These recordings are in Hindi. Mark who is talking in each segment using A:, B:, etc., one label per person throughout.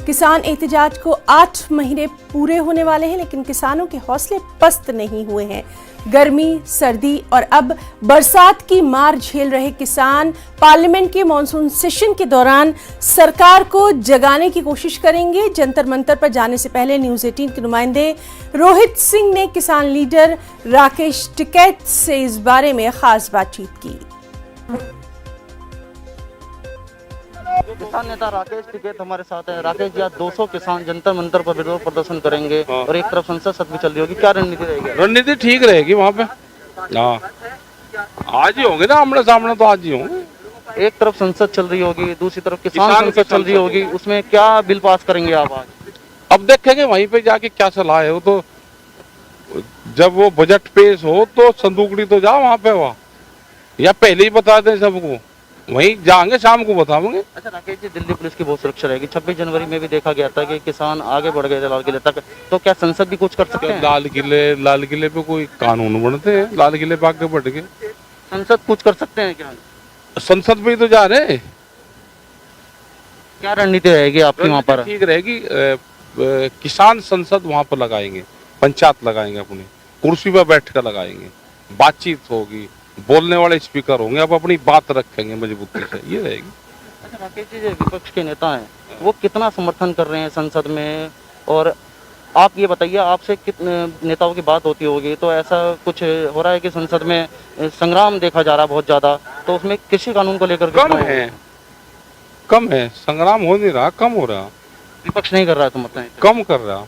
A: किसान एहतजाज को 8 महीने पूरे होने वाले हैं, लेकिन किसानों के हौसले पस्त नहीं हुए हैं। गर्मी, सर्दी और अब बरसात की मार झेल रहे किसान पार्लियामेंट के मॉनसून सेशन के दौरान सरकार को जगाने की कोशिश करेंगे। जंतर मंतर पर जाने से पहले न्यूज 18 के नुमाइंदे रोहित सिंह ने किसान लीडर राकेश टिकैत से इस बारे में खास बातचीत की।
B: किसान नेता राकेश टिकैत हमारे साथ है। राकेश जी, आज 200 किसान जंतर मंतर पर विरोध प्रदर्शन करेंगे और एक तरफ संसद सत्र भी चल रही होगी, क्या रणनीति रहेगी?
C: रणनीति ठीक रहेगी वहाँ पे। हाँ, आज ही होंगे ना, आमने सामने तो आज ही होंगे।
B: एक तरफ संसद चल रही होगी, दूसरी तरफ किसान संसद चल रही होगी, उसमें क्या बिल पास करेंगे आप आज?
C: अब देखेंगे वहीं पे जाके क्या सलाह है। वो तो जब वो बजट पेश हो तो संदूकड़ी तो जाओ वहाँ पे, वहाँ या पहले ही बता दें सबको, वहीं जाएंगे शाम को बताएंगे।
B: अच्छा राकेश जी, दिल्ली पुलिस की बहुत सुरक्षा रहेगी। 26 जनवरी में भी देखा गया था कि किसान आगे बढ़ गए थे लाल किले तक, तो क्या संसद भी कुछ कर सकते हैं?
C: लाल किले पे कोई कानून बनते हैं, लाल किले पे आगे बढ़ के
B: संसद कुछ कर सकते हैं क्या?
C: संसद में तो जा रहे हैं।
B: क्या रणनीति रहेगी आपकी वहाँ पर?
C: ठीक रहेगी। किसान संसद वहाँ पर लगाएंगे, पंचायत लगाएंगे, अपनी कुर्सी पर बैठ कर लगाएंगे, बातचीत होगी, बोलने वाले स्पीकर होंगे, अब अपनी बात रखेंगे मजबूती से, ये रहेगी।
B: अच्छा राकेश जी, जो विपक्ष के नेता हैं वो कितना समर्थन कर रहे हैं संसद में? और आप ये बताइए, आपसे कितने नेताओं की बात होती होगी, तो ऐसा कुछ हो रहा है कि संसद में संग्राम देखा जा रहा है बहुत ज्यादा, तो उसमें कृषि कानून को लेकर
C: कम है, संग्राम हो नहीं रहा, कम हो रहा।
B: विपक्ष नहीं कर रहा है समर्थन,
C: कम कर रहा,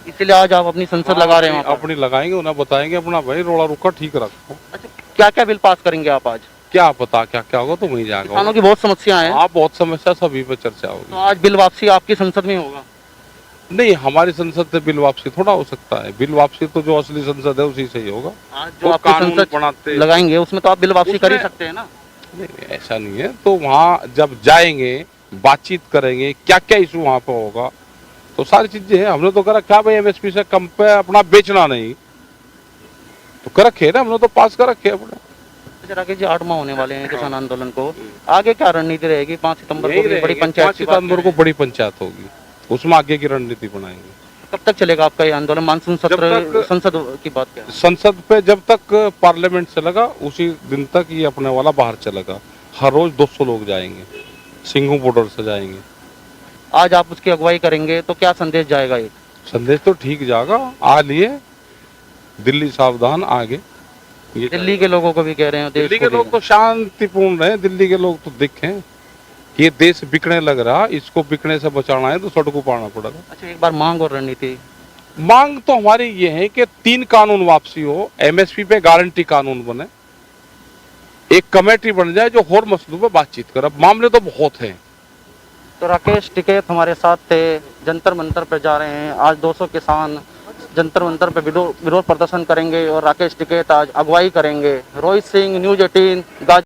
B: इसलिए आज आप अपनी संसद लगा रहे हैं?
C: अपनी लगाएंगे, उन्हें बताएंगे अपना भाई रोड़ा रुका ठीक रखो।
B: अच्छा, क्या क्या बिल पास करेंगे आप आज?
C: क्या पता क्या क्या होगा, तो वहीं जाएगा।
B: किसानों की बहुत समस्या है।
C: आप बहुत समस्या, सभी पे चर्चा होगी।
B: तो आज बिल वापसी आपकी संसद में होगा?
C: नहीं, हमारी संसद से बिल वापसी थोड़ा हो सकता है। बिल वापसी तो जो असली संसद है उसी से ही होगा।
B: आज जो आप संसद बनाते लगाएंगे उसमें तो आप बिल वापसी कर ही सकते हैं ना?
C: नहीं, ऐसा नहीं है। तो वहाँ जब जाएंगे, बातचीत करेंगे, क्या क्या इशू वहाँ पे होगा, तो सारी चीजें हैं। हमने तो कर रखा भाई, एमएसपी से कम पे अपना बेचना नहीं, तो कर रखे ना, हमने तो पास कर रखे अपने।
B: अच्छा राकेश जी, 8 माह होने वाले हैं किसान आंदोलन को, आगे क्या रणनीति रहेगी? 5 सितंबर को बड़ी पंचायत,
C: 5 सितंबर को बड़ी पंचायत होगी, उसमें आगे की रणनीति बनाएंगे।
B: कब तक चलेगा आपका ये आंदोलन? मानसून सत्र, संसद की बात क्या है?
C: संसद पे जब तक पार्लियामेंट चलेगा उसी दिन तक ये अपने वाला बाहर चलेगा। हर रोज 200 लोग जाएंगे, सिंघू बॉर्डर से जाएंगे।
B: आज आप उसकी अगुवाई करेंगे तो क्या संदेश जाएगा? एक
C: संदेश तो ठीक जाएगा। आ लिए दिल्ली सावधान, आगे
B: दिल्ली के लोगों को भी कह रहे हैं,
C: दिल्ली के लोग तो शांतिपूर्ण रहे। दिल्ली के लोग तो देखें कि ये देश बिकने लग रहा, इसको बिकने से बचाना है तो सड़कों पर आना पड़ेगा।
B: अच्छा, एक बार मांग और रणनीति।
C: मांग तो हमारी ये है कि 3 कानून वापसी हो, एमएसपी पे गारंटी कानून बने, एक कमेटी बन जाए जो और मसलों पर बातचीत करे। मामले तो बहुत हैं।
B: तो राकेश टिकैत हमारे साथ थे, जंतर मंतर पर जा रहे हैं। आज 200 किसान जंतर मंतर पर विरोध प्रदर्शन करेंगे और राकेश टिकैत आज अगुवाई करेंगे। रोहित सिंह, न्यूज 18।